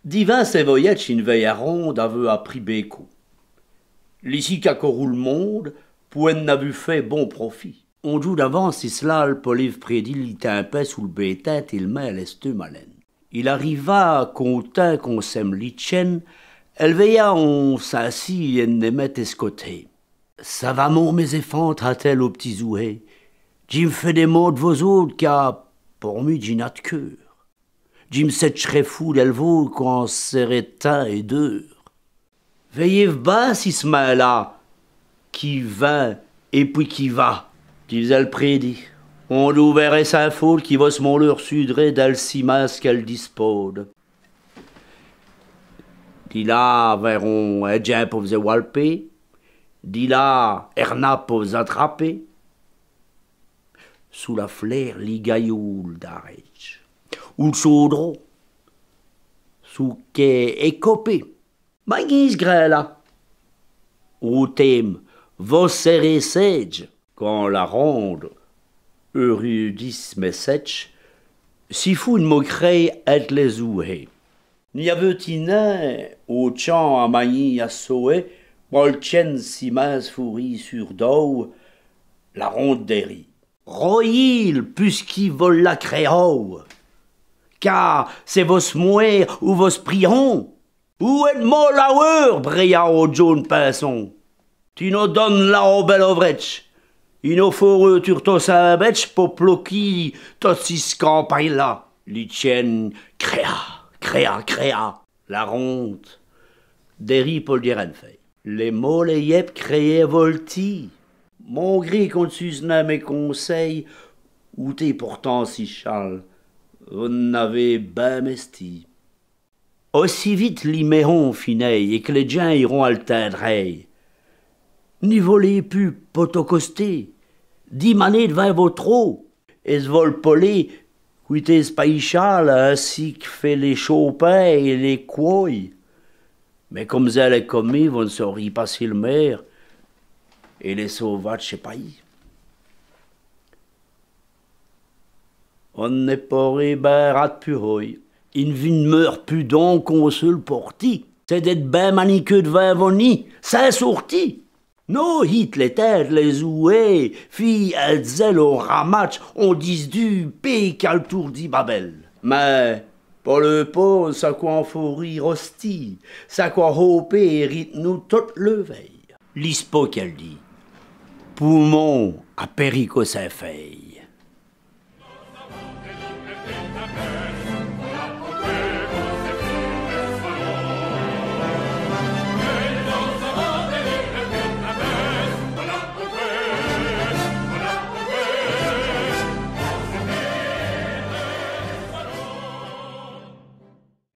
Divin se voyait une veille à ronde avait appris béco. L'ici qu'a couru le monde, pouen n'a vu fait bon profit. On joue d'avance Islal, Poliv prédit l'impé sous le bétain, il met l'esteux malène. Il arriva à compter qu'on s'aime l'itchen, elle veilla on s'assit et ne met escoté. Ça va mon mes effants, a-t-elle au petit zoué. Jim fait des mots de vos autres, car pour moi, j'y n'a de cœur. Jim s'écherait fou d'elvo quand serait teint et dur. Veillez bas si ce là qui vint et puis qui va, disait le prédit. On l'ouvrait sa faute qui va se leur sudrer d'alcimas qu'elle dispose. Dis là, verront Edgen pour vous walper. Dis là, Erna pour vous attraper. Sous la flaire, l'igayoul d'arrêt. Ou le chaudron. Sous qu'est écopé. Magis grêla. Ou thème, vos serrés sage, quand la ronde, eurudis message, si fou une moquerie et les oués. N'y avait-il au champ à magny à sauer, molchen si mince fourri sur dos, la ronde dérit. Royil, puisqu'il vole la créole, car c'est vos mouer ou vos prions. Où est mon lauer, bria au jaune pinson? Tu nous donnes la au bel ovretch. Il nous faut turto sa betch pour ploquer tot six campagnes là. L'itchen créa. La ronde. Déri Paul Dierenfey. Les mots les yep créaient volti. Mon gris qu'on s'usna mes conseils, où t'es pourtant si châle, vous n'avez ben mesti. Aussi vite l'iméron fineille et que les gens iront altindreille. N'y volez plus potocosté, 10 manées de vin vaut trop, et ce vol polé, où t'es spaïchal ainsi que fait les chopins et les couilles. Mais comme elle est commis, vous ne sauriez pas si le maire, et les sauvages, c'est pas y. On n'est pas ben rat puroy. Une vie ne meurt plus donc qu'on se le porti. C'est d'être ben maniqueux de vin voni, c'est sorti. No hit les têtes, les oués, filles, elles zèlent au ramatch, on dit du pays qu'à le tour dit Babel. Mais, pour le pot, ça quoi en faut rire hostie, ça quoi hopper et rite nous toute le veille. L'ispo qu'elle dit. Poumon à périco sa feuille.